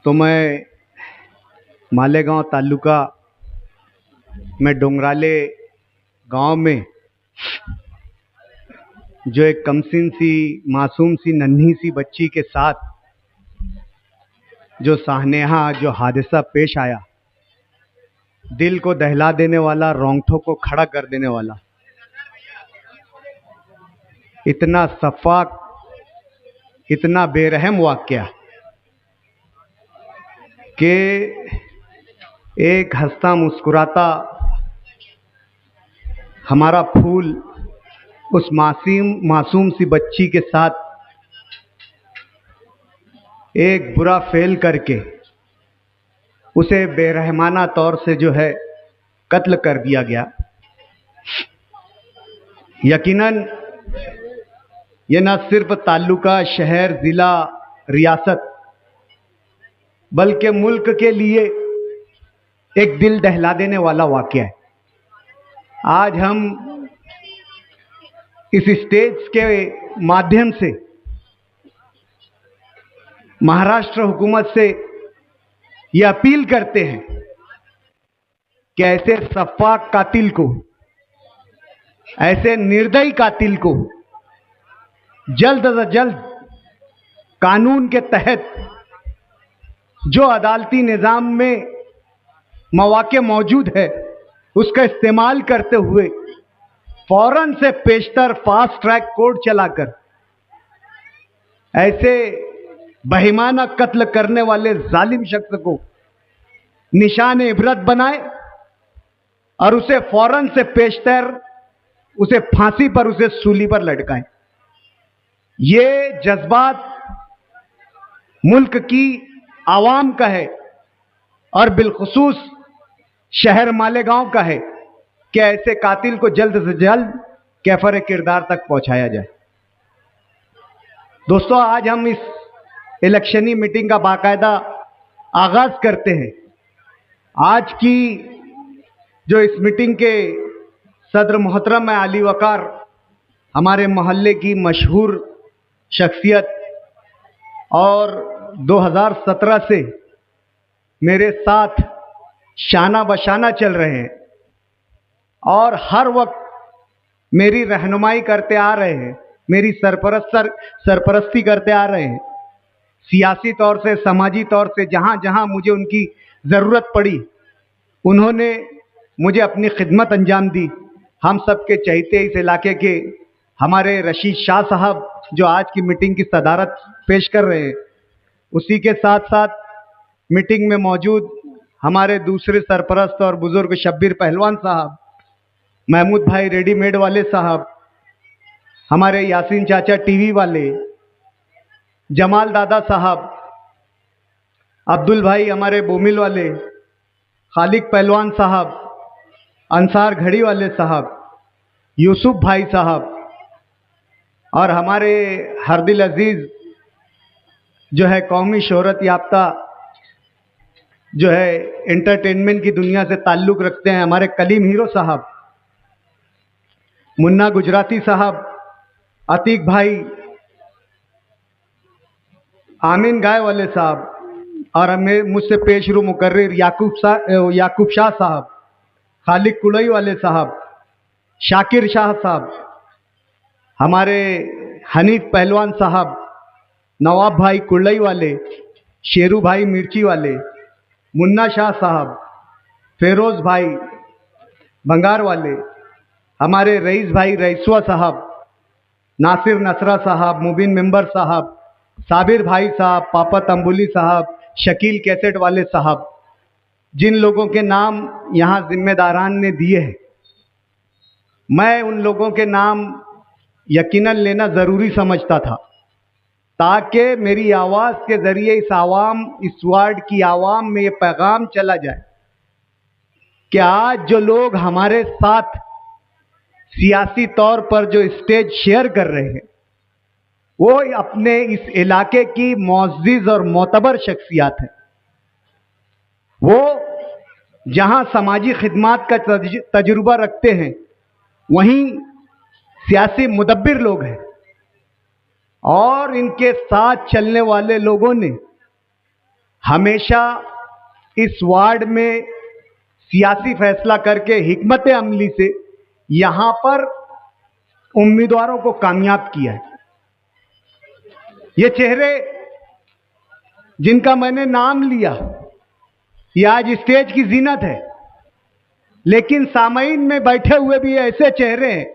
तो मैं मालेगांव तालुका में डोंगराले गांव में जो एक कमसिन सी मासूम सी नन्ही सी बच्ची के साथ जो साहनेहा जो हादसा पेश आया, दिल को दहला देने वाला, रोंगटों को खड़ा कर देने वाला, इतना सफाक, इतना बेरहम वाकया कि एक हंसता मुस्कुराता हमारा फूल उस मासूम सी बच्ची के साथ एक बुरा फेल करके उसे बेरहमाना तौर से जो है कत्ल कर दिया गया। यकीनन ये न सिर्फ तालुका, शहर, ज़िला, रियासत बल्कि मुल्क के लिए एक दिल दहला देने वाला वाक़या है। आज हम इस स्टेज के माध्यम से महाराष्ट्र हुकूमत से ये अपील करते हैं कि ऐसे सफाक कातिल को, ऐसे निर्दयी कातिल को जल्द से जल्द कानून के तहत जो अदालती निज़ाम में मौके मौजूद है उसका इस्तेमाल करते हुए फौरन से पेशतर फास्ट ट्रैक कोर्ट चलाकर ऐसे बेईमाना कत्ल करने वाले जालिम शख्स को निशान इबरत बनाए और उसे फौरन से पेशतर उसे फांसी पर, उसे सूली पर लटकाएं। ये जज्बात मुल्क की आवाम का है और बिलखुसूस शहर मालेगांव का है कि ऐसे कातिल को जल्द से जल्द कैफर किरदार तक पहुंचाया जाए। दोस्तों, आज हम इस इलेक्शनी मीटिंग का बाकायदा आगाज करते हैं। आज की जो इस मीटिंग के सदर मोहतरम आली वकार, हमारे मोहल्ले की मशहूर शख्सियत और 2017 से मेरे साथ शाना बशाना चल रहे हैं और हर वक्त मेरी रहनुमाई करते आ रहे हैं, मेरी सरपरस्ती करते आ रहे हैं। सियासी तौर से, समाजी तौर से जहाँ जहाँ मुझे उनकी ज़रूरत पड़ी उन्होंने मुझे अपनी खिदमत अंजाम दी। हम सब के चहेते इस इलाके के हमारे रशीद शाह साहब जो आज की मीटिंग की सदारत पेश कर रहे हैं, उसी के साथ साथ मीटिंग में मौजूद हमारे दूसरे सरपरस्त और बुजुर्ग शब्बीर पहलवान साहब, महमूद भाई रेडीमेड वाले साहब, हमारे यासीन चाचा टीवी वाले, जमाल दादा साहब, अब्दुल भाई हमारे बोमिल वाले, खालिक पहलवान साहब, अंसार घड़ी वाले साहब, यूसुफ भाई साहब और हमारे हरदिल अजीज जो है कौमी शोहरत याफ्ता जो है एंटरटेनमेंट की दुनिया से ताल्लुक़ रखते हैं, हमारे कलीम हीरो साहब, मुन्ना गुजराती साहब, अतीक भाई, आमीन गाय वाले साहब और हमें मुझसे पेशरू मुकर्रिर याकूब शाह साहब, खालिक कुलई वाले साहब, शाकिर शाह साहब, हमारे हनीफ पहलवान साहब, नवाब भाई कुलई वाले, शेरू भाई मिर्ची वाले, मुन्ना शाह साहब, फेरोज़ भाई भंगार वाले, हमारे रईस भाई रईसवा साहब, नासिर नसरा साहब, मुबीन मेंबर साहब, साबिर भाई साहब, पापा तंबुली साहब, शकील कैसेट वाले साहब, जिन लोगों के नाम यहाँ जिम्मेदारान ने दिए हैं, मैं उन लोगों के नाम यकीनन लेना ज़रूरी समझता था ताकि मेरी आवाज़ के ज़रिए इस वार्ड की आवाम में ये पैगाम चला जाए कि आज जो लोग हमारे साथ सियासी तौर पर जो स्टेज शेयर कर रहे हैं वो अपने इस इलाके की मुअज़्ज़िज़ और मोतबर शख्सियात हैं। वो जहां समाजी खिदमात का तजुर्बा रखते हैं वहीं सियासी मुदब्बिर लोग हैं और इनके साथ चलने वाले लोगों ने हमेशा इस वार्ड में सियासी फैसला करके हिकमत अमली से यहां पर उम्मीदवारों को कामयाब किया है। ये चेहरे जिनका मैंने नाम लिया, ये आज स्टेज की जीनत है, लेकिन सामईन में बैठे हुए भी ऐसे चेहरे हैं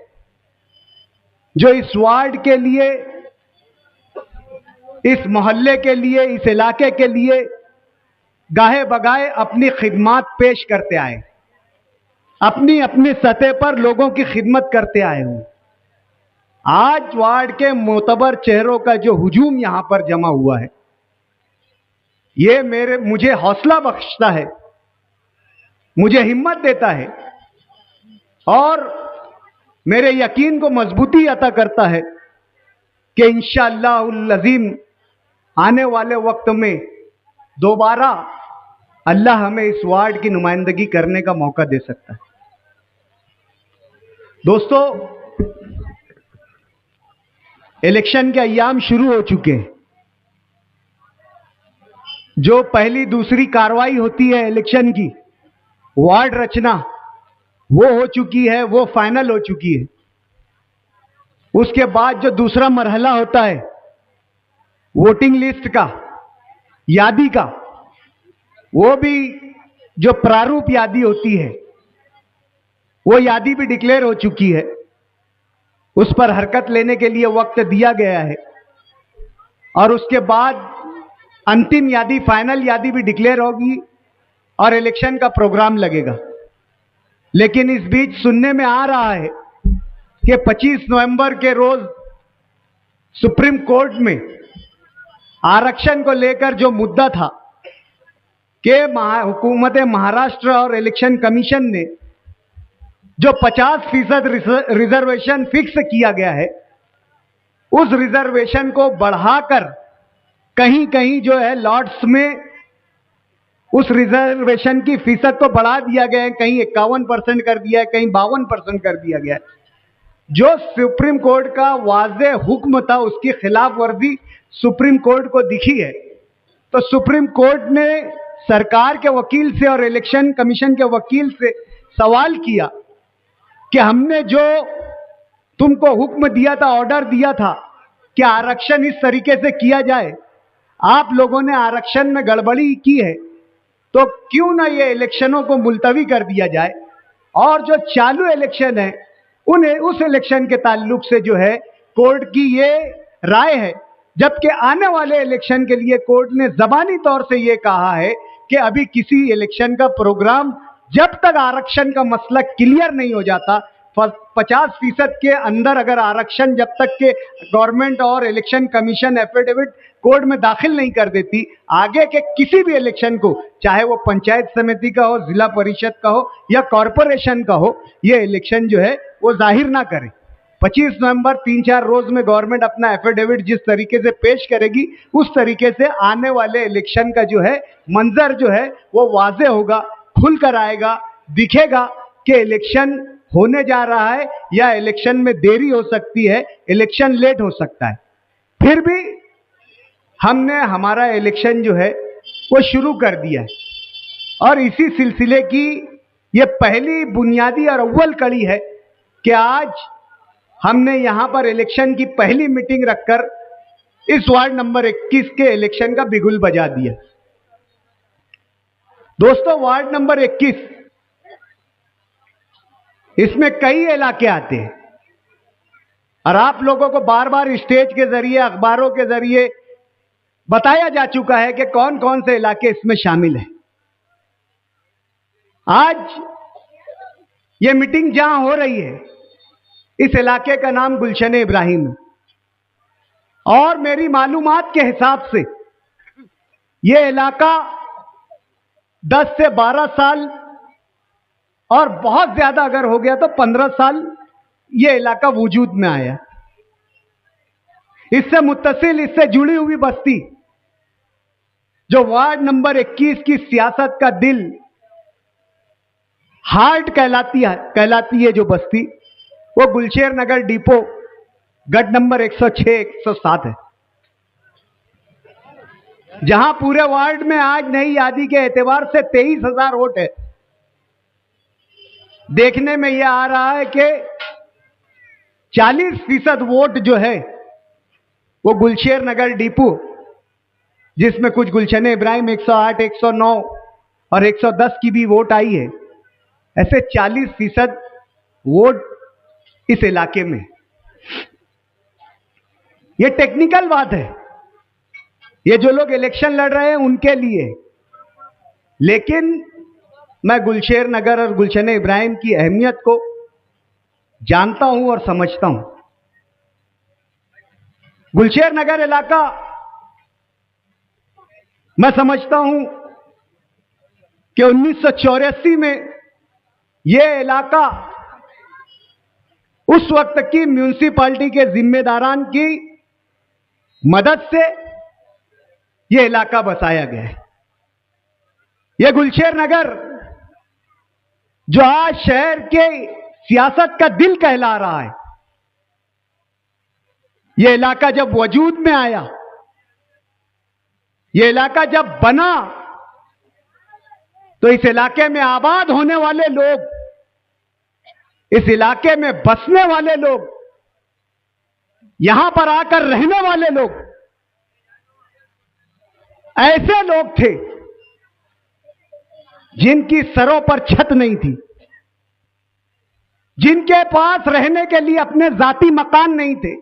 जो इस वार्ड के लिए, इस मोहल्ले के लिए, इस इलाके के लिए गाहे बगाए अपनी खिदमत पेश करते आए, अपनी अपनी सतह पर लोगों की खिदमत करते आए हूं। आज वार्ड के मोतबर चेहरों का जो हुजूम यहां पर जमा हुआ है, ये मुझे हौसला बख्शता है, मुझे हिम्मत देता है और मेरे यकीन को मजबूती अता करता है कि इंशाअल्लाहुल अज़ीम आने वाले वक्त में दोबारा अल्लाह हमें इस वार्ड की नुमाइंदगी करने का मौका दे सकता है। दोस्तों, इलेक्शन के अय्याम शुरू हो चुके हैं। जो पहली दूसरी कार्रवाई होती है इलेक्शन की, वार्ड रचना, वो हो चुकी है, वो फाइनल हो चुकी है। उसके बाद जो दूसरा मरहला होता है वोटिंग लिस्ट का, यादी का, वो भी जो प्रारूप यादी होती है, वो यादी भी डिक्लेयर हो चुकी है। उस पर हरकत लेने के लिए वक्त दिया गया है और उसके बाद अंतिम यादी, फाइनल यादी भी डिक्लेयर होगी और इलेक्शन का प्रोग्राम लगेगा। लेकिन इस बीच सुनने में आ रहा है कि 25 नवंबर के रोज सुप्रीम कोर्ट में आरक्षण को लेकर जो मुद्दा था कि हुकूमत महाराष्ट्र और इलेक्शन कमीशन ने जो 50% रिजर्वेशन फिक्स किया गया है, उस रिजर्वेशन को बढ़ाकर कहीं कहीं जो है लॉट्स में उस रिजर्वेशन की फीसद को बढ़ा दिया गया है, कहीं 51% कर दिया है, कहीं 52% कर दिया गया है। जो सुप्रीम कोर्ट का वाज़े हुक्म था, उसकी खिलाफ वर्जी सुप्रीम कोर्ट को दिखी है, तो सुप्रीम कोर्ट ने सरकार के वकील से और इलेक्शन कमीशन के वकील से सवाल किया कि हमने जो तुमको हुक्म दिया था, ऑर्डर दिया था कि आरक्षण इस तरीके से किया जाए, आप लोगों ने आरक्षण में गड़बड़ी की है, तो क्यों ना ये इलेक्शनों को मुलतवी कर दिया जाए और जो चालू इलेक्शन है उन्हें उस इलेक्शन के ताल्लुक से जो है कोर्ट की ये राय है। जबकि आने वाले इलेक्शन के लिए कोर्ट ने ज़बानी तौर से ये कहा है कि अभी किसी इलेक्शन का प्रोग्राम, जब तक आरक्षण का मसला क्लियर नहीं हो जाता, 50% के अंदर अगर आरक्षण जब तक के गवर्नमेंट और इलेक्शन कमीशन एफिडेविट कोर्ट में दाखिल नहीं कर देती, आगे के किसी भी इलेक्शन को, चाहे वो पंचायत समिति का हो, जिला परिषद का हो या कॉरपोरेशन का हो, ये इलेक्शन जो है वो जाहिर ना करे। 25 नवंबर 3-4 रोज में गवर्नमेंट अपना एफिडेविट जिस तरीके से पेश करेगी, उस तरीके से आने वाले इलेक्शन का जो है मंजर जो है वो वाजे होगा, खुल कर आएगा, दिखेगा कि इलेक्शन होने जा रहा है या इलेक्शन में देरी हो सकती है, इलेक्शन लेट हो सकता है। फिर भी हमने हमारा इलेक्शन जो है वो शुरू कर दिया है और इसी सिलसिले की ये पहली बुनियादी और अव्वल कड़ी है कि आज हमने यहां पर इलेक्शन की पहली मीटिंग रखकर इस वार्ड नंबर 21 के इलेक्शन का बिगुल बजा दिया। दोस्तों, वार्ड नंबर 21, इसमें कई इलाके आते हैं और आप लोगों को बार बार स्टेज के जरिए, अखबारों के जरिए बताया जा चुका है कि कौन कौन से इलाके इसमें शामिल हैं। आज ये मीटिंग जहां हो रही है, इस इलाके का नाम गुलशन इब्राहिम है और मेरी मालूमात के हिसाब से ये इलाका 10 से 12 साल और बहुत ज्यादा अगर हो गया तो 15 साल ये इलाका वजूद में आया। इससे मुत्तसिल, इससे जुड़ी हुई बस्ती जो वार्ड नंबर 21 की सियासत का दिल, हार्ट कहलाती है जो बस्ती, वो गुलशेर नगर डिपो गढ़ नंबर 106, 107 है। जहां पूरे वार्ड में आज नई आदि के एतबार से 23,000 वोट है। देखने में यह आ रहा है कि 40% वोट जो है वो गुलशेर नगर डिपो, जिसमें कुछ गुलशन इब्राहिम 108, 109 और 110 की भी वोट आई है, ऐसे 40% वोट इस इलाके में। यह टेक्निकल बात है, ये जो लोग इलेक्शन लड़ रहे हैं उनके लिए, लेकिन मैं गुलशेर नगर और गुलशन इब्राहिम की अहमियत को जानता हूं और समझता हूं। गुलशेर नगर इलाका मैं समझता हूं कि 1984 में यह इलाका उस वक्त की म्यूनिसिपैलिटी के जिम्मेदारान की मदद से यह इलाका बसाया गया है। यह गुलशेर नगर जो आज शहर के सियासत का दिल कहला रहा है, यह इलाका जब वजूद में आया, यह इलाका जब बना, तो इस इलाके में आबाद होने वाले लोग, इस इलाके में बसने वाले लोग, यहां पर आकर रहने वाले लोग ऐसे लोग थे जिनकी सरों पर छत नहीं थी, जिनके पास रहने के लिए अपने जाती मकान नहीं थे,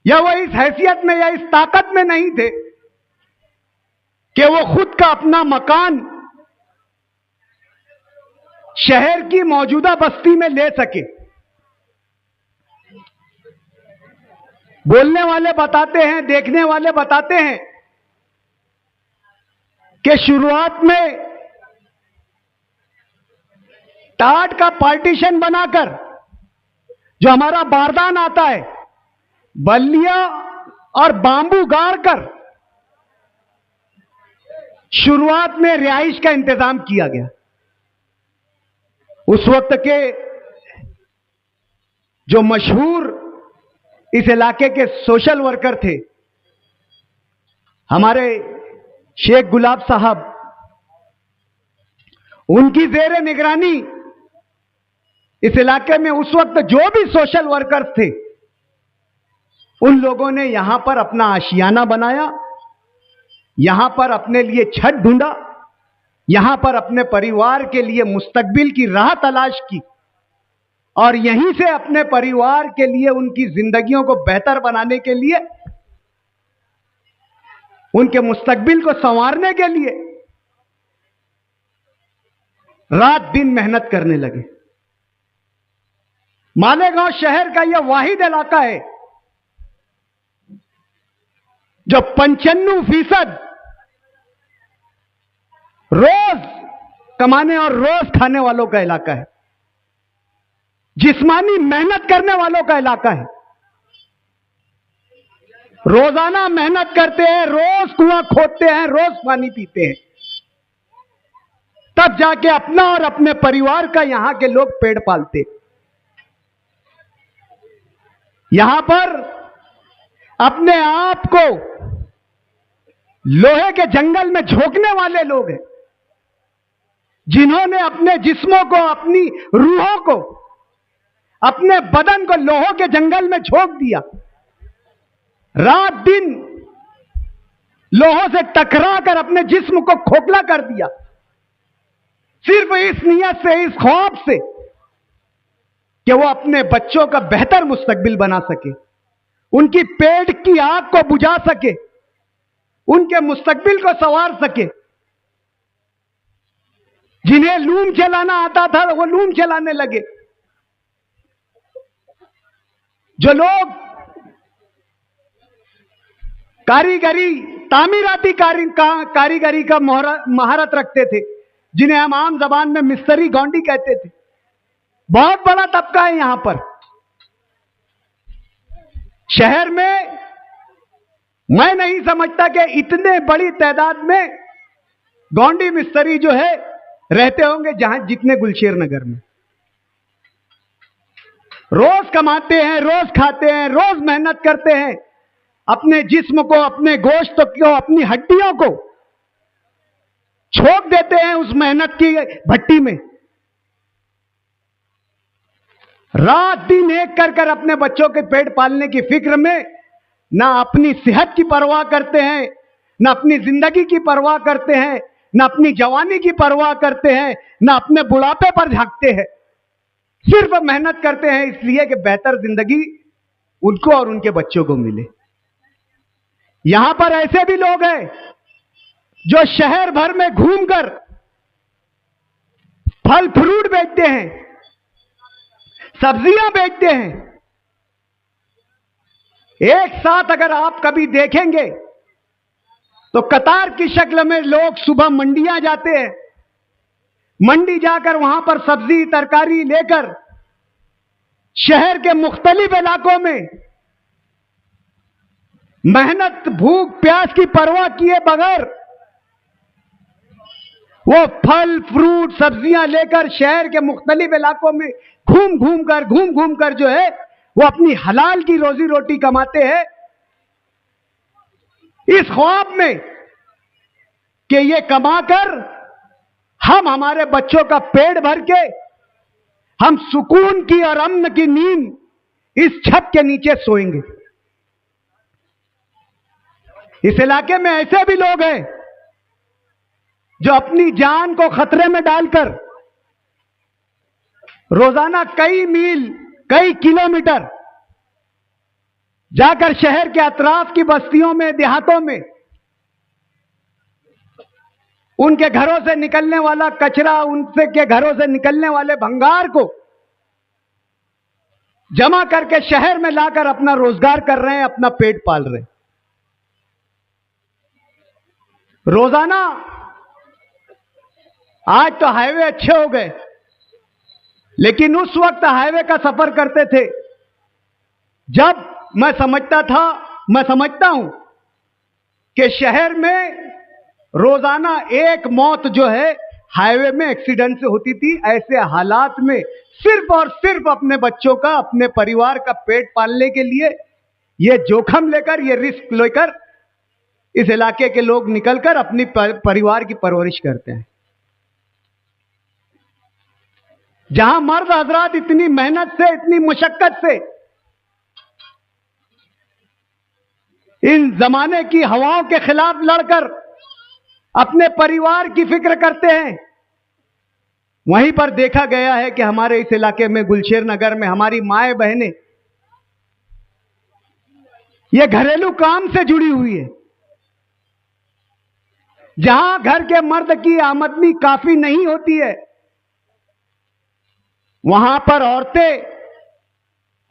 या वो इस हैसियत में या इस ताकत में नहीं थे कि वो खुद का अपना मकान शहर की मौजूदा बस्ती में ले सके। बोलने वाले बताते हैं, देखने वाले बताते हैं कि शुरुआत में टाट का पार्टीशन बनाकर जो हमारा बारदान आता है, बल्लियां और बांबू गाड़कर शुरुआत में रिहाइश का इंतजाम किया गया। उस वक्त के जो मशहूर इस इलाके के सोशल वर्कर थे, हमारे शेख गुलाब साहब, उनकी जेर निगरानी इस इलाके में उस वक्त जो भी सोशल वर्कर्स थे, उन लोगों ने यहां पर अपना आशियाना बनाया, यहां पर अपने लिए छत ढूंढा, यहां पर अपने परिवार के लिए मुस्तकबिल की राह तलाश की, और यहीं से अपने परिवार के लिए, उनकी जिंदगियों को बेहतर बनाने के लिए, उनके मुस्तकबिल को संवारने के लिए रात दिन मेहनत करने लगे। मालेगांव शहर का यह वाहिद इलाका है जो 95% रोज कमाने और रोज खाने वालों का इलाका है, जिस्मानी मेहनत करने वालों का इलाका है। रोजाना मेहनत करते हैं, रोज कुआं खोदते हैं, रोज पानी पीते हैं, तब जाके अपना और अपने परिवार का यहां के लोग पेट पालते। यहां पर अपने आप को लोहे के जंगल में झोंकने वाले लोग हैं, जिन्होंने अपने जिस्मों को, अपनी रूहों को, अपने बदन को लोहों के जंगल में झोंक दिया, रात दिन लोहों से टकरा कर अपने जिस्म को खोखला कर दिया, सिर्फ इस नियत से, इस ख्वाब से कि वो अपने बच्चों का बेहतर मुस्तकबिल बना सके, उनकी पेट की आग को बुझा सके, उनके मुस्तकबिल को संवार सके। जिन्हें लूम चलाना आता था वो लूम चलाने लगे। जो लोग कारीगरी, तामीराती कारीगरी का महारत रखते थे, जिन्हें हम आम जबान में मिस्त्री गौंडी कहते थे, बहुत बड़ा तबका है यहां पर शहर में। मैं नहीं समझता कि इतने बड़ी तादाद में गौंडी मिस्त्री जो है रहते होंगे जहां जितने गुलशेर नगर में। रोज कमाते हैं, रोज खाते हैं, रोज मेहनत करते हैं, अपने जिस्म को, अपने गोश्त को, अपनी हड्डियों को छोक देते हैं उस मेहनत की भट्टी में। रात दिन एक कर अपने बच्चों के पेट पालने की फिक्र में ना अपनी सेहत की परवाह करते हैं, ना अपनी जिंदगी की परवाह करते हैं, ना अपनी जवानी की परवाह करते हैं, ना अपने बुढ़ापे पर झांकते हैं। सिर्फ मेहनत करते हैं इसलिए कि बेहतर जिंदगी उनको और उनके बच्चों को मिले। यहां पर ऐसे भी लोग हैं जो शहर भर में घूमकर फल फ्रूट बेचते हैं, सब्जियां बेचते हैं। एक साथ अगर आप कभी देखेंगे तो कतार की शक्ल में लोग सुबह मंडियां जाते हैं। मंडी जाकर वहां पर सब्जी तरकारी लेकर शहर के मुख्तलिफ इलाकों में मेहनत भूख प्यास की परवाह किए बगैर वो फल फ्रूट सब्जियां लेकर शहर के मुख्तलिफ इलाकों में घूम घूम कर जो है वो अपनी हलाल की रोजी रोटी कमाते हैं, इस ख्वाब में कि ये कमाकर हम हमारे बच्चों का पेट भर के हम सुकून की और अमन की नींद इस छत के नीचे सोएंगे। इस इलाके में ऐसे भी लोग हैं जो अपनी जान को खतरे में डालकर रोजाना कई मील कई किलोमीटर जाकर शहर के अतराफ की बस्तियों में देहातों में उनके घरों से निकलने वाला कचरा, उनसे के घरों से निकलने वाले भंगार को जमा करके शहर में लाकर अपना रोजगार कर रहे हैं, अपना पेट पाल रहे हैं। रोजाना आज तो हाईवे अच्छे हो गए, लेकिन उस वक्त हाईवे का सफर करते थे जब मैं समझता हूं कि शहर में रोजाना एक मौत जो है हाईवे में एक्सीडेंट से होती थी। ऐसे हालात में सिर्फ और सिर्फ अपने बच्चों का, अपने परिवार का पेट पालने के लिए ये जोखिम लेकर, ये रिस्क लेकर इस इलाके के लोग निकलकर अपनी परिवार की परवरिश करते हैं। जहां मर्द हजरात इतनी मेहनत से, इतनी मुशक्कत से इन जमाने की हवाओं के खिलाफ लड़कर अपने परिवार की फिक्र करते हैं, वहीं पर देखा गया है कि हमारे इस इलाके में गुलशेर नगर में हमारी माएं बहनें ये घरेलू काम से जुड़ी हुई है। जहां घर के मर्द की आमदनी काफी नहीं होती है, वहां पर औरतें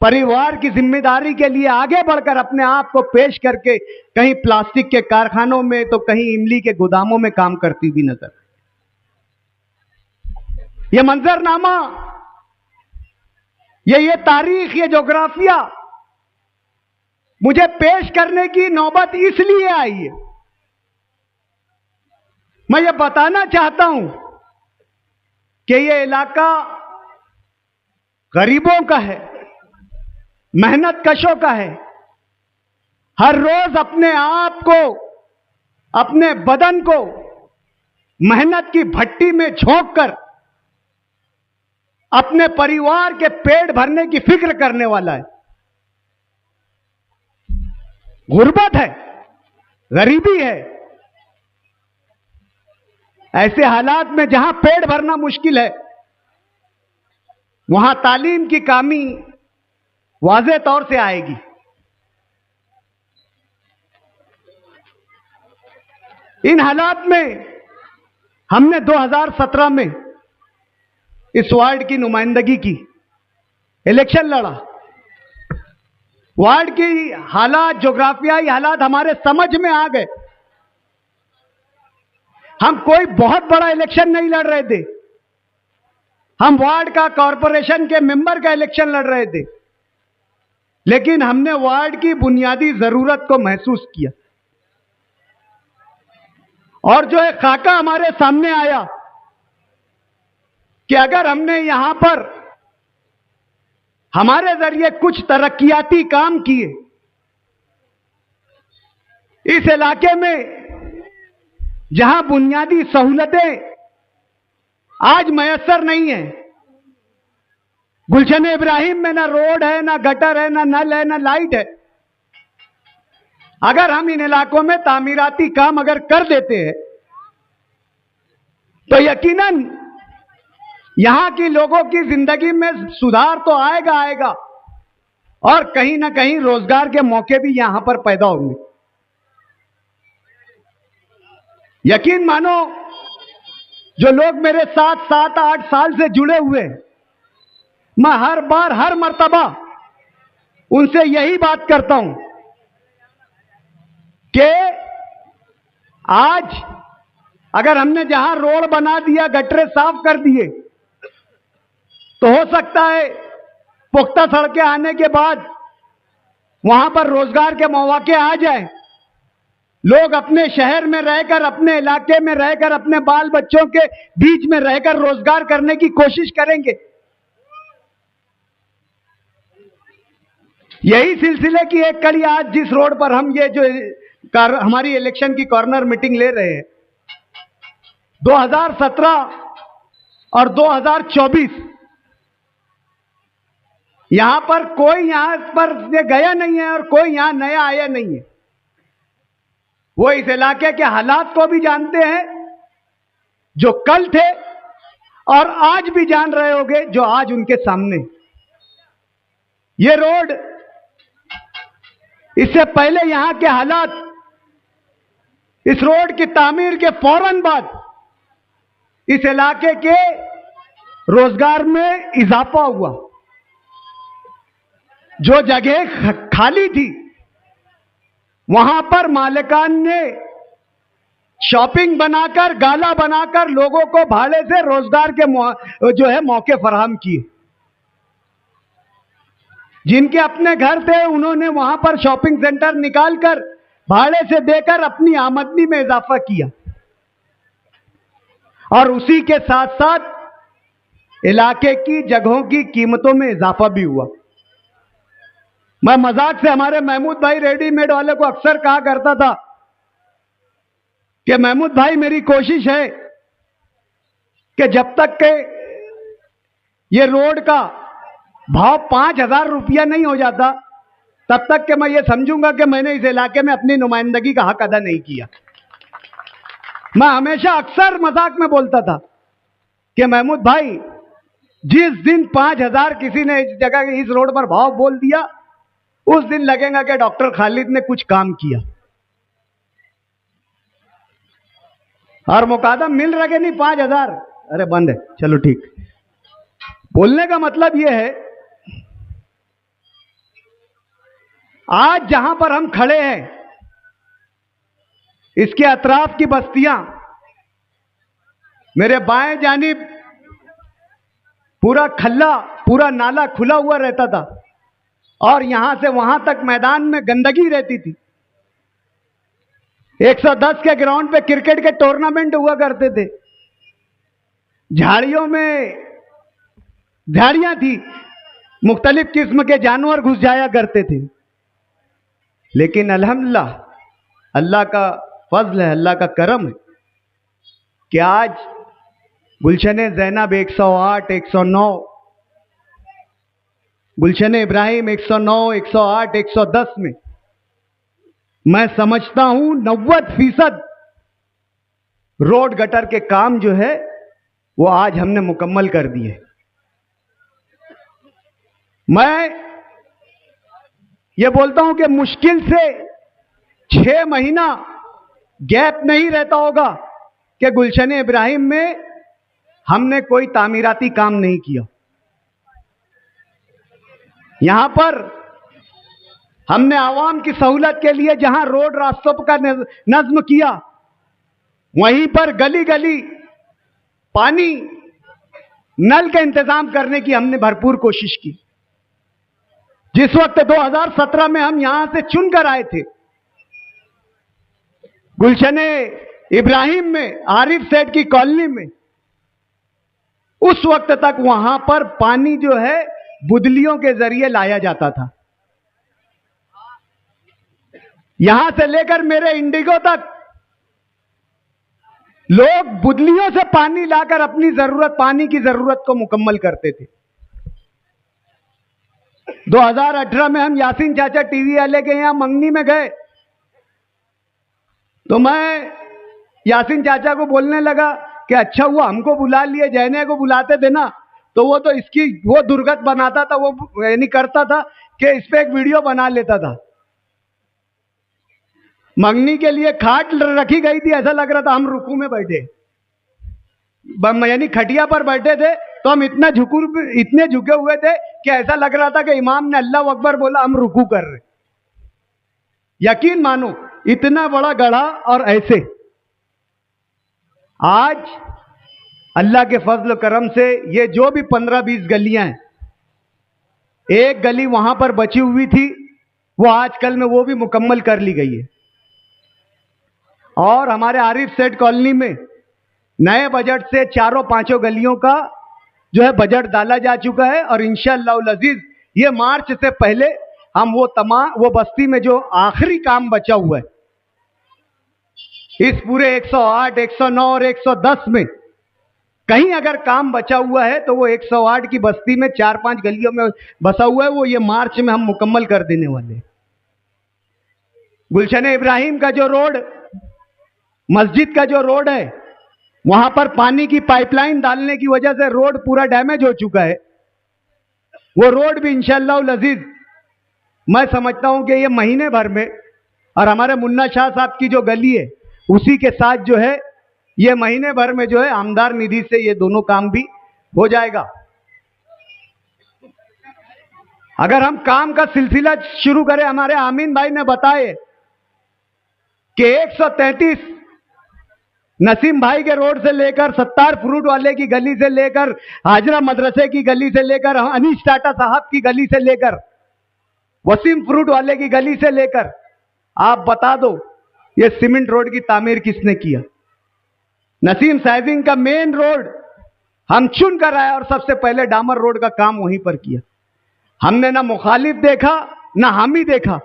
परिवार की जिम्मेदारी के लिए आगे बढ़कर अपने आप को पेश करके कहीं प्लास्टिक के कारखानों में तो कहीं इमली के गोदामों में काम करती भी नजर। यह मंजरनामा, ये तारीख, ये ज्योग्राफिया मुझे पेश करने की नौबत इसलिए आई है। मैं ये बताना चाहता हूं कि यह इलाका गरीबों का है, मेहनत कशों का है। हर रोज अपने आप को, अपने बदन को मेहनत की भट्टी में झोंक कर अपने परिवार के पेट भरने की फिक्र करने वाला है। गुर्बत है, गरीबी है। ऐसे हालात में जहां पेट भरना मुश्किल है, वहां तालीम की कमी वाज़े तौर से आएगी। इन हालात में हमने 2017 में इस वार्ड की नुमाइंदगी की, इलेक्शन लड़ा। वार्ड की हालात, ज्योग्राफियाई हालात हमारे समझ में आ गए। हम कोई बहुत बड़ा इलेक्शन नहीं लड़ रहे थे, हम वार्ड का, कॉरपोरेशन के मेंबर का इलेक्शन लड़ रहे थे, लेकिन हमने वार्ड की बुनियादी जरूरत को महसूस किया और जो एक खाका हमारे सामने आया कि अगर हमने यहां पर हमारे जरिए कुछ तरक्कियाती काम किए इस इलाके में जहां बुनियादी सहूलतें आज मयसर नहीं है, गुलशन इब्राहिम में ना रोड है, ना गटर है, ना नल है, ना लाइट है। अगर हम इन इलाकों में तामीराती काम अगर कर देते हैं तो यकीनन यहां के लोगों की जिंदगी में सुधार तो आएगा और कहीं ना कहीं रोजगार के मौके भी यहां पर पैदा होंगे। यकीन मानो, जो लोग मेरे साथ 7-8 साल से जुड़े हुए हैं, मैं हर बार हर मर्तबा उनसे यही बात करता हूं कि आज अगर हमने जहां रोड बना दिया, गटरे साफ कर दिए, तो हो सकता है पुख्ता सड़कें आने के बाद वहां पर रोजगार के मौके आ जाए। लोग अपने शहर में रहकर, अपने इलाके में रहकर, अपने बाल बच्चों के बीच में रहकर रोजगार करने की कोशिश करेंगे। यही सिलसिले की एक कड़ी आज जिस रोड पर हम ये जो हमारी इलेक्शन की कॉर्नर मीटिंग ले रहे हैं, 2017 और 2024 यहां पर कोई यहां पर से गया नहीं है और कोई यहां नया आया नहीं है। वो इस इलाके के हालात को भी जानते हैं जो कल थे, और आज भी जान रहे होंगे जो आज उनके सामने। ये रोड, इससे पहले यहां के हालात, इस रोड की तामीर के फौरन बाद इस इलाके के रोजगार में इजाफा हुआ। जो जगह खाली थी वहां पर मालिकान ने शॉपिंग बनाकर, गाला बनाकर लोगों को भाड़े से रोजगार के जो है मौके फराहम किए। जिनके अपने घर थे उन्होंने वहां पर शॉपिंग सेंटर निकालकर भाड़े से देकर अपनी आमदनी में इजाफा किया, और उसी के साथ साथ इलाके की जगहों की कीमतों में इजाफा भी हुआ। मैं मजाक से हमारे महमूद भाई रेडीमेड वाले को अक्सर कहा करता था कि महमूद भाई, मेरी कोशिश है कि जब तक के ये रोड का भाव 5,000 रुपया नहीं हो जाता, तब तक के मैं ये समझूंगा कि मैंने इस इलाके में अपनी नुमाइंदगी का हक अदा नहीं किया। मैं हमेशा अक्सर मजाक में बोलता था कि महमूद भाई, जिस दिन 5,000 किसी ने इस जगह इस रोड पर भाव बोल दिया, उस दिन लगेगा कि डॉक्टर खालिद ने कुछ काम किया। और मुकादम मिल रहे नहीं 5,000, अरे बंद है, चलो ठीक। बोलने का मतलब यह है, आज जहां पर हम खड़े हैं, इसके अतराफ की बस्तियां, मेरे बाएं जानिब पूरा खल्ला, पूरा नाला खुला हुआ रहता था, और यहां से वहां तक मैदान में गंदगी रहती थी। 110 के ग्राउंड पे क्रिकेट के टूर्नामेंट हुआ करते थे। झाड़ियों में झाड़ियां थी, मुख्तलिफ किस्म के जानवर घुस जाया करते थे। लेकिन अल्हम्दुलिल्लाह, अल्लाह का फजल है, अल्लाह का करम है कि आज गुलशन ज़ैनब 108, 109, गुलशन इब्राहिम 109, 108, 110 में मैं समझता हूं 90% रोड गटर के काम जो है वो आज हमने मुकम्मल कर दिए। मैं ये बोलता हूं कि मुश्किल से 6 महीना गैप नहीं रहता होगा कि गुलशन इब्राहिम में हमने कोई तामीराती काम नहीं किया। यहां पर हमने आवाम की सहूलत के लिए जहां रोड रास्तों का नज्म किया, वहीं पर गली गली पानी, नल का इंतजाम करने की हमने भरपूर कोशिश की। जिस वक्त 2017 में हम यहां से चुनकर आए थे, गुलशन इब्राहिम में, आरिफ सेठ की कॉलोनी में, उस वक्त तक वहां पर पानी जो है बुदलियों के जरिए लाया जाता था। यहां से लेकर मेरे इंडिगो तक लोग बुदलियों से पानी लाकर अपनी पानी की जरूरत को मुकम्मल करते थे। 2018 में हम यासीन चाचा टीवी वाले के यहां मंगनी में गए, तो मैं यासीन चाचा को बोलने लगा कि अच्छा हुआ हमको बुला लिए, जैने को बुलाते थे ना तो वो तो इसकी वो दुर्गत बनाता था, वो यानी करता था कि इस पे एक वीडियो बना लेता था। मंगनी के लिए खाट रखी गई थी, ऐसा लग रहा था हम रुकू में बैठे, यानी खटिया पर बैठे थे तो हम इतने झुके हुए थे कि ऐसा लग रहा था कि इमाम ने अल्लाह अकबर बोला, हम रुकू कर रहे। यकीन मानो इतना बड़ा गढ़ा, और ऐसे आज अल्लाह के फजल करम से ये जो भी 15-20 गलियां हैं, एक गली वहां पर बची हुई थी, वो आजकल में वो भी मुकम्मल कर ली गई है। और हमारे आरिफ सेठ कॉलोनी में नए बजट से 4-5 गलियों का जो है बजट डाला जा चुका है, और इंशाअल्लाह अजीज ये मार्च से पहले हम वो बस्ती में जो आखिरी काम बचा हुआ है, इस पूरे 108, 109 और 110 में कहीं अगर काम बचा हुआ है तो वो 108 की बस्ती में 4-5 गलियों में बसा हुआ है, वो ये मार्च में हम मुकम्मल कर देने वाले। गुलशन इब्राहिम का जो रोड, मस्जिद का जो रोड है, वहां पर पानी की पाइपलाइन डालने की वजह से रोड पूरा डैमेज हो चुका है। वो रोड भी इंशाअल्लाह अजीज मैं समझता हूं कि ये महीने भर में, और हमारे मुन्ना शाह साहब की जो गली है उसी के साथ जो है ये महीने भर में जो है आमदार निधि से ये दोनों काम भी हो जाएगा। अगर हम काम का सिलसिला शुरू करें, हमारे आमीन भाई ने बताए कि 133 नसीम भाई के रोड से लेकर, सत्तार फ्रूट वाले की गली से लेकर, हाजरा मदरसे की गली से लेकर, अनीश टाटा साहब की गली से लेकर, वसीम फ्रूट वाले की गली से लेकर, आप बता दो ये सीमेंट रोड की तामीर किसने किया? नसीम साइजिंग का मेन रोड हम चुन कर आए और सबसे पहले डामर रोड का काम वहीं पर किया। हमने ना मुखालिफ देखा ना हामी देखा।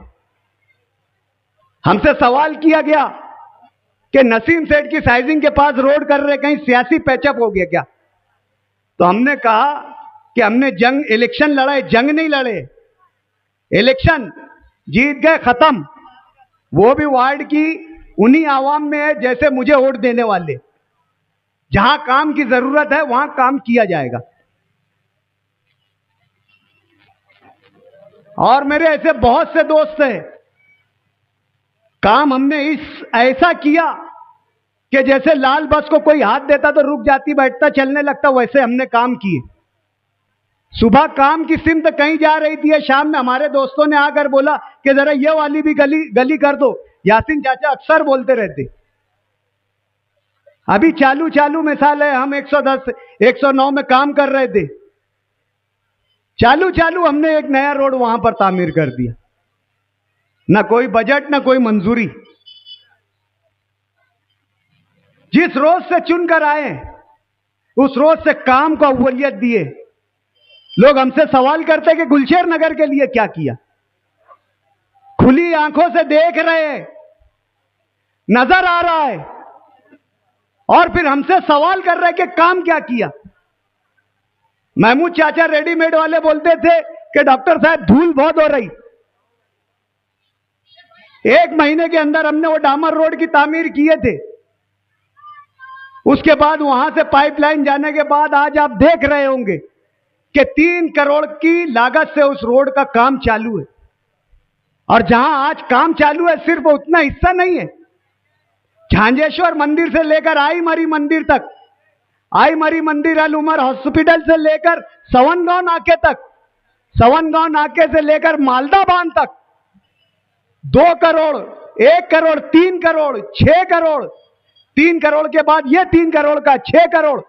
हमसे सवाल किया गया कि नसीम सेठ की साइजिंग के पास रोड कर रहे, कहीं सियासी पैचअप हो गया क्या? तो हमने कहा कि हमने इलेक्शन लड़ाए, जंग नहीं लड़े। इलेक्शन जीत गए, खत्म। वो भी वार्ड की उन्हीं आवाम में है जैसे मुझे वोट देने वाले। जहां काम की जरूरत है वहां काम किया जाएगा। और मेरे ऐसे बहुत से दोस्त हैं, काम हमने ऐसा किया कि जैसे लाल बस को कोई हाथ देता तो रुक जाती, बैठता, चलने लगता, वैसे हमने काम किए। सुबह काम की सिमत कहीं जा रही थी, शाम में हमारे दोस्तों ने आकर बोला कि जरा ये वाली भी गली कर दो। यासीन चाचा अक्सर बोलते रहते। अभी चालू मिसाल है, हम 110, 109 में काम कर रहे थे, चालू हमने एक नया रोड वहां पर तामीर कर दिया। ना कोई बजट ना कोई मंजूरी। जिस रोज से चुनकर आए उस रोज से काम को अव्वलियत दिए। लोग हमसे सवाल करते कि गुलशेर नगर के लिए क्या किया? खुली आंखों से देख रहे हैं, नजर आ रहा है, और फिर हमसे सवाल कर रहे हैं कि काम क्या किया। महमूद चाचा रेडीमेड वाले बोलते थे कि डॉक्टर साहब धूल बहुत हो रही। 1 महीने के अंदर हमने वो डामर रोड की तामीर किए थे। उसके बाद वहां से पाइपलाइन जाने के बाद आज आप देख रहे होंगे कि 3 करोड़ की लागत से उस रोड का काम चालू है। और जहां आज काम चालू है सिर्फ उतना हिस्सा नहीं है, झांझेश्वर मंदिर से लेकर आई मरी मंदिर तक, आई मरी मंदिर अल उमर हॉस्पिटल से लेकर सवनगांव नाके तक, सवनगांव नाके से लेकर मालदा बांध तक 2 करोड़, 1 करोड़, 3 करोड़, 6 करोड़, 3 करोड़ के बाद ये 3 करोड़ का 6 करोड़,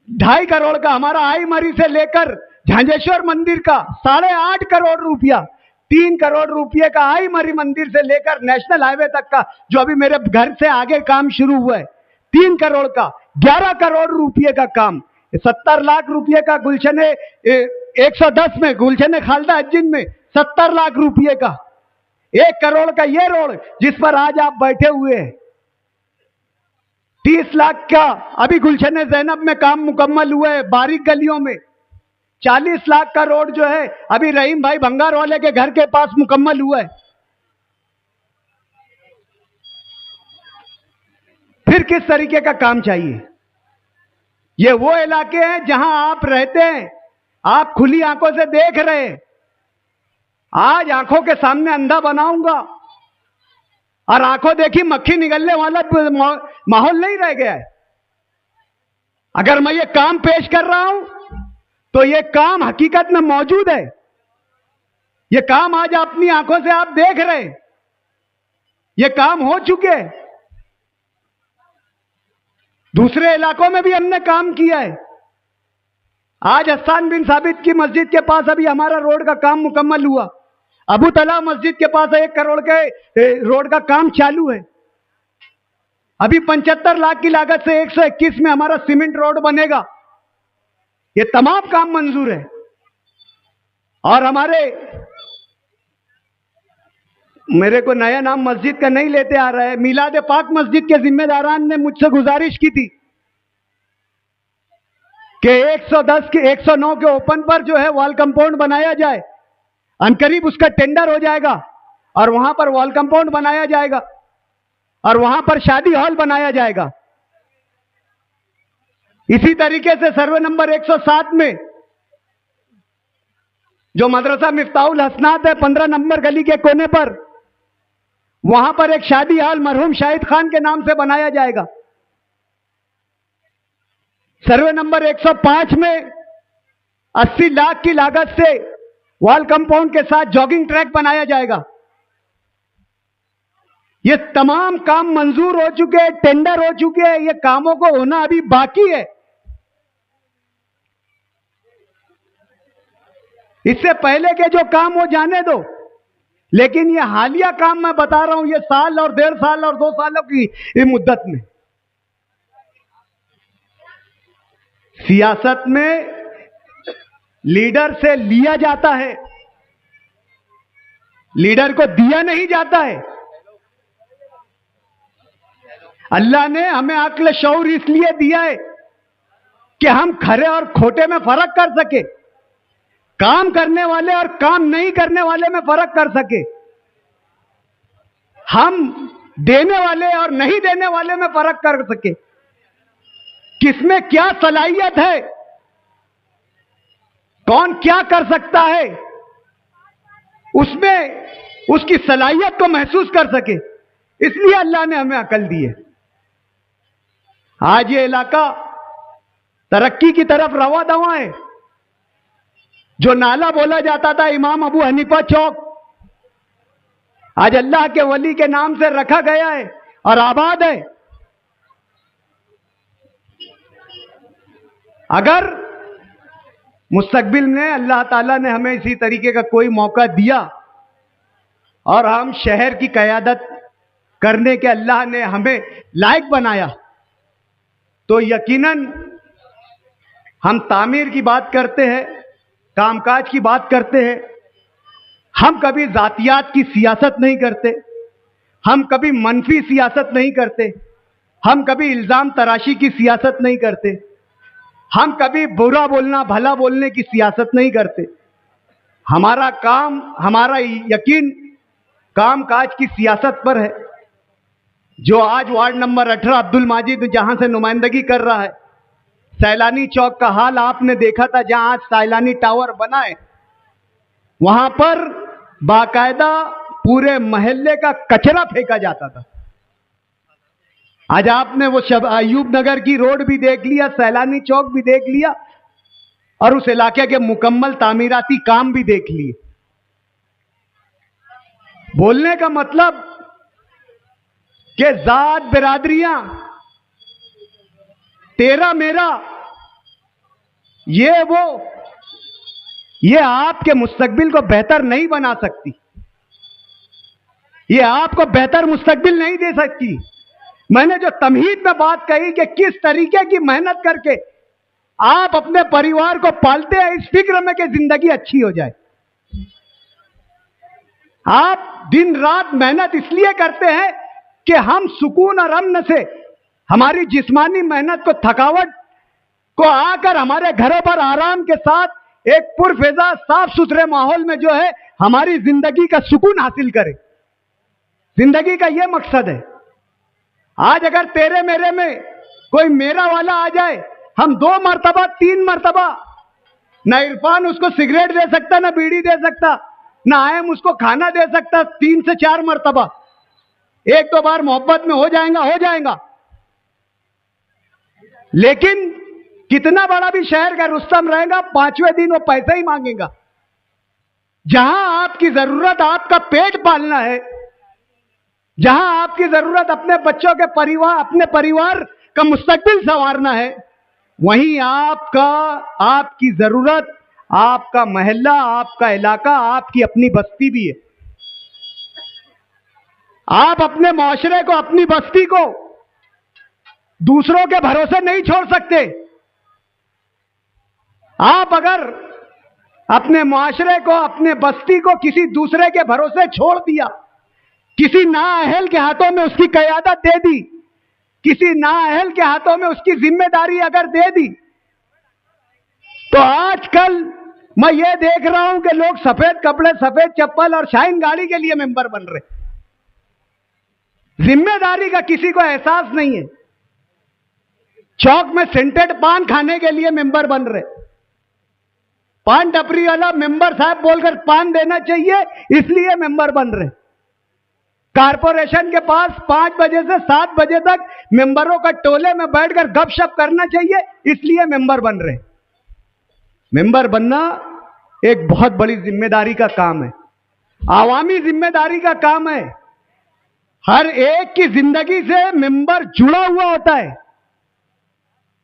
2.5 करोड़ का हमारा आई मरी से लेकर झांझेश्वर मंदिर का 8.5 करोड़ रुपया, 3 करोड़ रुपये का आई मरी मंदिर से लेकर नेशनल हाईवे तक का जो अभी मेरे घर से आगे काम शुरू हुआ है, 3 करोड़ का 11 करोड़ रुपये का काम, 70 लाख रुपये का गुलशन 110 में, गुलशन खालदा अज्जिन में 70 लाख रुपये का, 1 करोड़ का ये रोड जिस पर आज आप बैठे हुए हैं, 30 लाख का अभी गुलशन ज़ैनब में काम मुकम्मल हुआ है, बारीक गलियों में। 40 लाख का रोड जो है अभी रहीम भाई भंगार वाले के घर के पास मुकम्मल हुआ है। फिर किस तरीके का काम चाहिए? ये वो इलाके हैं जहां आप रहते हैं, आप खुली आंखों से देख रहे हैं। आज आंखों के सामने अंधा बनाऊंगा और आंखों देखी मक्खी निकलने वाला माहौल नहीं रह गया है। अगर मैं ये काम पेश कर रहा हूं तो ये काम हकीकत में मौजूद है। ये काम आज अपनी आंखों से आप देख रहे हैं, ये काम हो चुके हैं। दूसरे इलाकों में भी हमने काम किया है। आज हस्सान बिन साबित की मस्जिद के पास अभी हमारा रोड का काम मुकम्मल हुआ। अबू तला मस्जिद के पास 1 करोड़ के रोड का काम चालू है। अभी 75 लाख की लागत से 121 में हमारा सीमेंट रोड बनेगा। ये तमाम काम मंजूर है। और मेरे को नया नाम मस्जिद का नहीं लेते आ रहा है, मिलाद पाक मस्जिद के जिम्मेदारान ने मुझसे गुजारिश की थी कि 110 के 109 के ओपन पर जो है वॉल कंपाउंड बनाया जाए। अनकरीब उसका टेंडर हो जाएगा और वहां पर वॉल कंपाउंड बनाया जाएगा और वहां पर शादी हॉल बनाया जाएगा। इसी तरीके से सर्वे नंबर 107 में जो मदरसा मिफ्ताहुल हसनात है 15 नंबर गली के कोने पर, वहां पर एक शादी हॉल मरहूम शाहिद खान के नाम से बनाया जाएगा। सर्वे नंबर 105 में 80 लाख की लागत से वॉल कंपाउंड के साथ जॉगिंग ट्रैक बनाया जाएगा। ये तमाम काम मंजूर हो चुके हैं, टेंडर हो चुके हैं। ये कामों को होना अभी बाकी है। इससे पहले के जो काम वो जाने दो, लेकिन ये हालिया काम मैं बता रहा हूं, ये साल और 1.5 साल और 2 सालों की मुद्दत में। सियासत में लीडर से लिया जाता है, लीडर को दिया नहीं जाता है। अल्लाह ने हमें अक्ल शऊर इसलिए दिया है कि हम खरे और खोटे में फर्क कर सके, काम करने वाले और काम नहीं करने वाले में फर्क कर सके, हम देने वाले और नहीं देने वाले में फर्क कर सके। किसमें क्या सलाहियत है, कौन क्या कर सकता है, उसमें उसकी सलाहियत को महसूस कर सके, इसलिए अल्लाह ने हमें अकल दी है। आज ये इलाका तरक्की की तरफ रवा दवा है। जो नाला बोला जाता था इमाम अबू हनीफा चौक, आज अल्लाह के वली के नाम से रखा गया है और आबाद है। अगर मुस्तकबिल में अल्लाह ताला ने हमें इसी तरीके का कोई मौका दिया और हम शहर की क़यादत करने के अल्लाह ने हमें लायक बनाया, तो यकीनन हम तामीर की बात करते हैं, कामकाज की बात करते हैं। हम कभी जातियात की सियासत नहीं करते, हम कभी मनफी सियासत नहीं करते, हम कभी इल्ज़ाम तराशी की सियासत नहीं करते, हम कभी बुरा बोलना भला बोलने की सियासत नहीं करते। हमारा काम, हमारा यकीन काम काज की सियासत पर है। जो आज वार्ड नंबर 18 अब्दुल माजिद जहां से नुमाइंदगी कर रहा है, सैलानी चौक का हाल आपने देखा था, जहां आज सैलानी टावर बना है, वहां पर बाकायदा पूरे मोहल्ले का कचरा फेंका जाता था। आज आपने वो अयूब नगर की रोड भी देख लिया, सैलानी चौक भी देख लिया और उस इलाके के मुकम्मल तामीराती काम भी देख लिए। बोलने का मतलब कि जात बिरादरियां तेरा मेरा ये आपके मुस्तकबिल को बेहतर नहीं बना सकती, ये आपको बेहतर मुस्तकबिल नहीं दे सकती। मैंने जो तमहीद में बात कही कि किस तरीके की मेहनत करके आप अपने परिवार को पालते हैं, इस फिक्र में कि जिंदगी अच्छी हो जाए। आप दिन रात मेहनत इसलिए करते हैं कि हम सुकून और अमन से हमारी जिस्मानी मेहनत को, थकावट को आकर हमारे घरों पर आराम के साथ एक पुरफिजा साफ सुथरे माहौल में जो है हमारी जिंदगी का सुकून हासिल करें। जिंदगी का यह मकसद है। आज अगर तेरे मेरे में कोई मेरा वाला आ जाए, हम 2 मर्तबा 3 मर्तबा, ना इरफान उसको सिगरेट दे सकता, ना बीड़ी दे सकता, ना आयम उसको खाना दे सकता, 3 से 4 मर्तबा, 1-2 बार मोहब्बत में हो जाएगा। लेकिन कितना बड़ा भी शहर का रुस्तम रहेगा, 5वें दिन वो पैसा ही मांगेगा। जहां आपकी जरूरत आपका पेट पालना है, जहां आपकी जरूरत अपने बच्चों के परिवार, अपने परिवार का मुस्तकबिल संवारना है, वहीं आपकी जरूरत आपका मोहल्ला, आपका इलाका, आपकी अपनी बस्ती भी है। आप अपने माशरे को, अपनी बस्ती को दूसरों के भरोसे नहीं छोड़ सकते। आप अगर अपने माशरे को, अपने बस्ती को किसी दूसरे के भरोसे छोड़ दिया, किसी नाअहल के हाथों में उसकी क़यादत दे दी, किसी नाअहल के हाथों में उसकी जिम्मेदारी अगर दे दी, तो आजकल मैं ये देख रहा हूं कि लोग सफेद कपड़े, सफेद चप्पल और शाइन गाड़ी के लिए मेंबर बन रहे। जिम्मेदारी का किसी को एहसास नहीं है। चौक में सेंटेड पान खाने के लिए मेंबर बन रहे। पान टपरी वाला मेंबर साहब बोलकर पान देना चाहिए, इसलिए मेंबर बन रहे। कारपोरेशन के पास 5 बजे से 7 बजे तक मेंबरों का टोले में बैठकर गपशप करना चाहिए, इसलिए मेंबर बन रहे। मेंबर बनना एक बहुत बड़ी जिम्मेदारी का काम है, आवामी जिम्मेदारी का काम है। हर एक की जिंदगी से मेंबर जुड़ा हुआ होता है।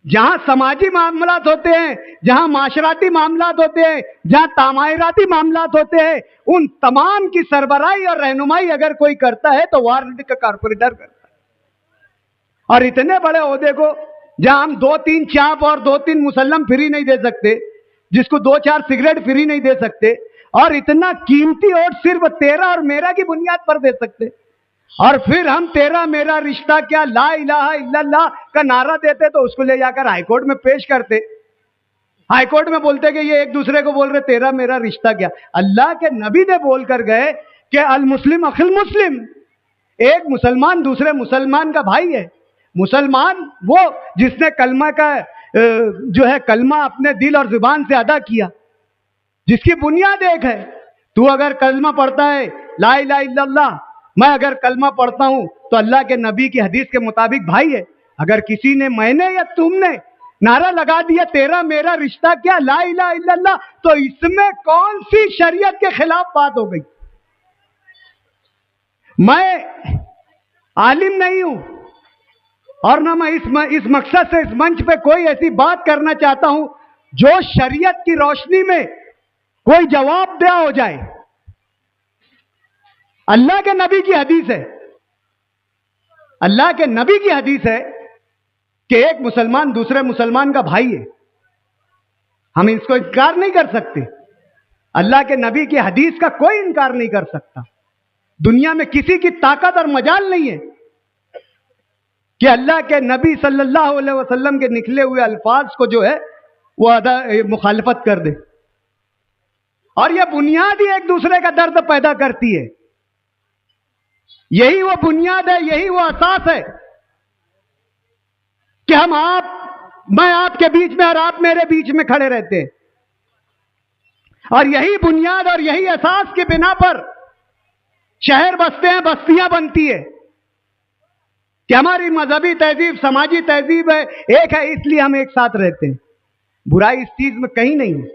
जहां समाजी मामलात होते हैं, जहां माशराती मामलात होते हैं, जहां तामायराती मामलात होते हैं, उन तमाम की सरबराही और रहनुमाई अगर कोई करता है तो वार्ड का कारपोरेटर करता है। और इतने बड़े ओहदे को जहां हम 2-3 चाप और 2-3 मुसल्लम फ्री नहीं दे सकते, जिसको 2-4 सिगरेट फ्री नहीं दे सकते, और इतना कीमती वोट सिर्फ तेरा और मेरा की बुनियाद पर दे सकते, और फिर हम तेरा मेरा रिश्ता क्या, ला इलाहा इल्लल्लाह का नारा देते तो उसको ले जाकर हाईकोर्ट में पेश करते। हाईकोर्ट में बोलते कि ये एक दूसरे को बोल रहे तेरा मेरा रिश्ता क्या। अल्लाह के नबी ने बोलकर गए कि अल मुस्लिम अखिल मुस्लिम, एक मुसलमान दूसरे मुसलमान का भाई है। मुसलमान वो जिसने कलमा का जो है कलमा अपने दिल और जुबान से अदा किया, जिसकी बुनियाद एक है। तू अगर कलमा पढ़ता है ला इलाहा इल्लल्लाह, मैं अगर कलमा पढ़ता हूं तो अल्लाह के नबी की हदीस के मुताबिक भाई है। अगर किसी ने, मैंने या तुमने नारा लगा दिया तेरा मेरा रिश्ता क्या, ला इलाहा इल्लल्लाह, तो इसमें कौन सी शरीयत के खिलाफ बात हो गई। मैं आलिम नहीं हूं और ना मैं इस मकसद से इस मंच पे कोई ऐसी बात करना चाहता हूं जो शरीयत की रोशनी में कोई जवाबदेह हो जाए। अल्लाह के नबी की हदीस है, अल्लाह के नबी की हदीस है कि एक मुसलमान दूसरे मुसलमान का भाई है। हम इसको इनकार नहीं कर सकते। अल्लाह के नबी की हदीस का कोई इनकार नहीं कर सकता। दुनिया में किसी की ताकत और मजाल नहीं है कि अल्लाह के नबी सल्लल्लाहु अलैहि वसल्लम के निकले हुए अल्फाज को जो है वो मुखालफत कर दे। और यह बुनियाद ही एक दूसरे का दर्द पैदा करती है। यही वो बुनियाद है, यही वो असास है कि मैं आपके बीच में और आप मेरे बीच में खड़े रहते हैं। और यही बुनियाद और यही असास के बिना पर शहर बसते हैं, बस्तियां बनती है कि हमारी मजहबी तहजीब, समाजी तहजीब है, एक है, इसलिए हम एक साथ रहते हैं। बुराई इस चीज में कहीं नहीं है।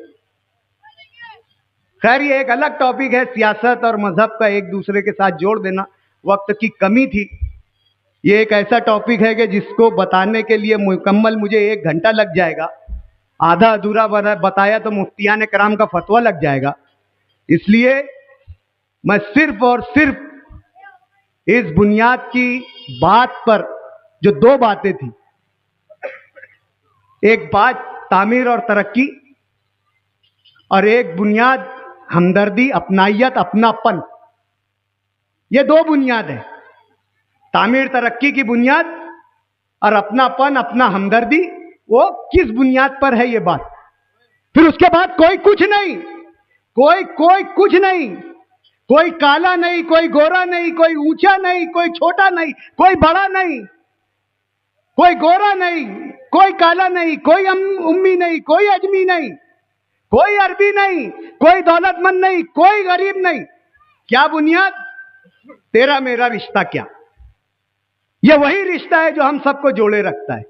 खैर, ये एक अलग टॉपिक है। सियासत और मजहब का एक दूसरे के साथ जोड़ देना वक्त की कमी थी। ये एक ऐसा टॉपिक है कि जिसको बताने के लिए मुकम्मल मुझे 1 घंटा लग जाएगा। आधा अधूरा बताया तो मुफ्तियान कराम का फतवा लग जाएगा। इसलिए मैं सिर्फ और सिर्फ इस बुनियाद की बात पर, जो 2 बातें थी, एक बात तामीर और तरक्की, और एक बुनियाद हमदर्दी, अपनाइयत, अपनापन। ये दो बुनियाद है, तामीर तरक्की की बुनियाद और अपनापन, अपना हमदर्दी। वो किस बुनियाद पर है ये बात। फिर उसके बाद कोई कुछ नहीं, कोई कुछ नहीं, कोई काला नहीं, कोई गोरा नहीं, कोई ऊंचा नहीं, कोई छोटा नहीं, कोई बड़ा नहीं, कोई गोरा नहीं, कोई काला नहीं, कोई उम्मी नहीं, कोई अजमी नहीं, कोई अरबी नहीं, कोई दौलतमंद नहीं, कोई गरीब नहीं। क्या बुनियाद? तेरा मेरा रिश्ता। क्या यह वही रिश्ता है जो हम सबको जोड़े रखता है।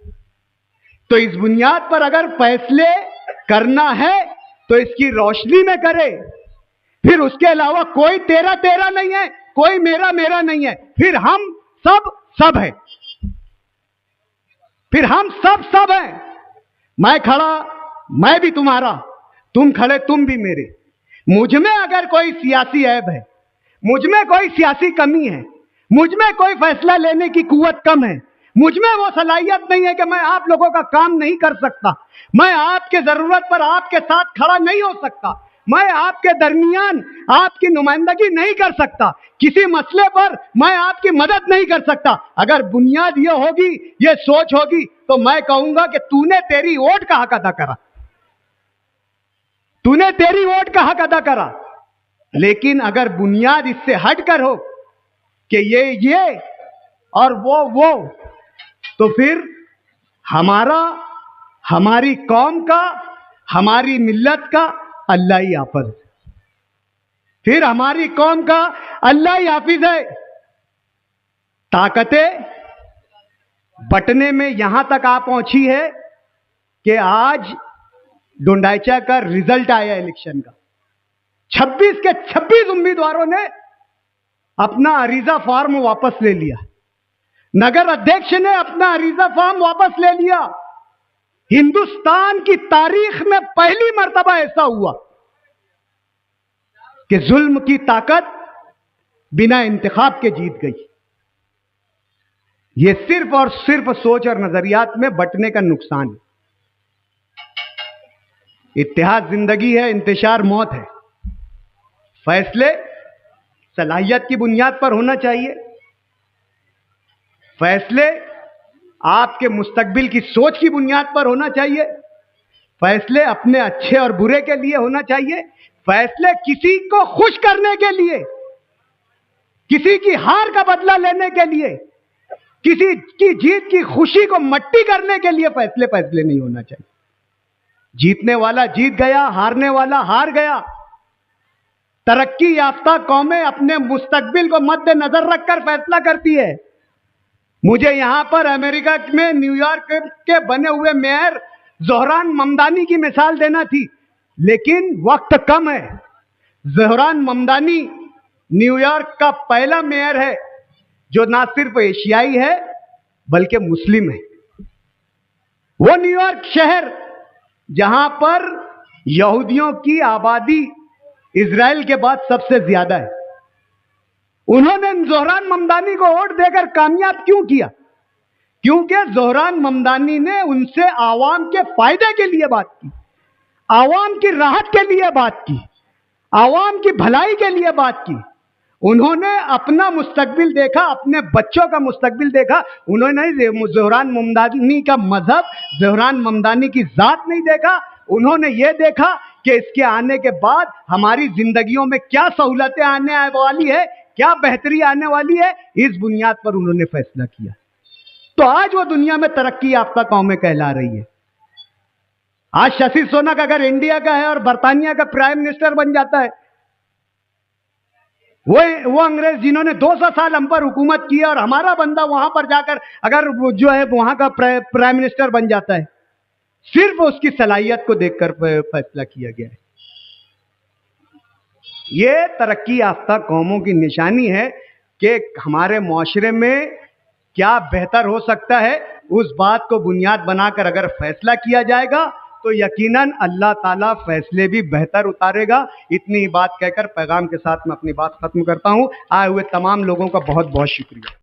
तो इस बुनियाद पर अगर फैसले करना है तो इसकी रोशनी में करे। फिर उसके अलावा कोई तेरा तेरा नहीं है, कोई मेरा मेरा नहीं है। फिर हम सब है, फिर हम सब हैं। मैं खड़ा, मैं भी तुम्हारा, तुम खड़े, तुम भी मेरे। मुझ में अगर कोई सियासी ऐब है, मुझ में कोई सियासी कमी है, मुझ में कोई फैसला लेने की कुव्वत कम है, मुझ में वो सलाहियत नहीं है कि मैं आप लोगों का काम नहीं कर सकता, मैं आपके जरूरत पर आपके साथ खड़ा नहीं हो सकता, मैं आपके दरमियान आपकी नुमाइंदगी नहीं कर सकता, किसी मसले पर मैं आपकी मदद नहीं कर सकता। अगर बुनियाद ये होगी, ये सोच होगी, तो मैं कहूंगा कि तूने तेरी वोट का हक अदा करा, तूने तेरी वोट का हक अदा करा। लेकिन अगर बुनियाद इससे हटकर हो कि ये और वो, तो फिर हमारी कौम का, हमारी मिल्लत का अल्लाह ही हाफिज है। फिर हमारी कौम का अल्लाह ही हाफिज है। ताकतें बटने में यहां तक आ पहुंची है कि आज डोंडाइचा का रिजल्ट आया इलेक्शन का। 26 के 26 उम्मीदवारों ने अपना अरीजा फॉर्म वापस ले लिया। नगर अध्यक्ष ने अपना अरीजा फॉर्म वापस ले लिया। हिंदुस्तान की तारीख में पहली मर्तबा ऐसा हुआ कि जुल्म की ताकत बिना इंतखाब के जीत गई। यह सिर्फ और सिर्फ सोच और नजरियात में बंटने का नुकसान है। इत्तेहाद जिंदगी है, इंतशार मौत है। फैसले सलाहियत की बुनियाद पर होना चाहिए। फैसले आपके मुस्तकबिल की सोच की बुनियाद पर होना चाहिए। फैसले अपने अच्छे और बुरे के लिए होना चाहिए। फैसले किसी को खुश करने के लिए, किसी की हार का बदला लेने के लिए, किसी की जीत की खुशी को मट्टी करने के लिए फैसले नहीं होना चाहिए। जीतने वाला जीत गया, हारने वाला हार गया। तरक्की याफ्ता कौमें अपने मुस्तकबिल को मद्देनजर रखकर फैसला करती है। मुझे यहां पर अमेरिका में न्यूयॉर्क के बने हुए मेयर ज़ोहरान ममदानी की मिसाल देना थी, लेकिन वक्त कम है। ज़ोहरान ममदानी न्यूयॉर्क का पहला मेयर है जो ना सिर्फ एशियाई है बल्कि मुस्लिम है। वो न्यूयॉर्क शहर जहां पर यहूदियों की आबादी इजराइल के बाद सबसे ज्यादा है, उन्होंने ज़ोहरान ममदानी को वोट देकर कामयाब क्यों किया? क्योंकि ज़ोहरान ममदानी ने उनसे आवाम के फायदे के लिए बात की, आवाम की राहत के लिए बात की, आवाम की भलाई के लिए बात की। उन्होंने अपना मुस्तकबिल देखा, अपने बच्चों का मुस्तकबिल देखा। उन्होंने ज़ोहरान ममदानी का मजहब, ज़ोहरान ममदानी की जात नहीं देखा। उन्होंने ये देखा कि इसके आने के बाद हमारी जिंदगियों में क्या सहूलतें आने वाली है, क्या बेहतरी आने वाली है। इस बुनियाद पर उन्होंने फैसला किया। तो आज वो दुनिया में तरक्की याफ्ता कौमें कहला रही है। आज शशि सोनक अगर इंडिया का है और बर्तानिया का प्राइम मिनिस्टर बन जाता है, वो अंग्रेज जिन्होंने 200 साल हम पर हुकूमत की है, और हमारा बंदा वहां पर जाकर अगर जो है वहां का प्राइम मिनिस्टर बन जाता है, सिर्फ उसकी सलाहियत को देखकर फैसला किया गया है। ये तरक्की याफ्ता कौमों की निशानी है कि हमारे मुआशरे में क्या बेहतर हो सकता है। उस बात को बुनियाद बनाकर अगर फैसला किया जाएगा तो यकीनन अल्लाह ताला फैसले भी बेहतर उतारेगा। इतनी ही बात कहकर पैगाम के साथ मैं अपनी बात खत्म करता हूं। आए हुए तमाम लोगों का बहुत बहुत शुक्रिया।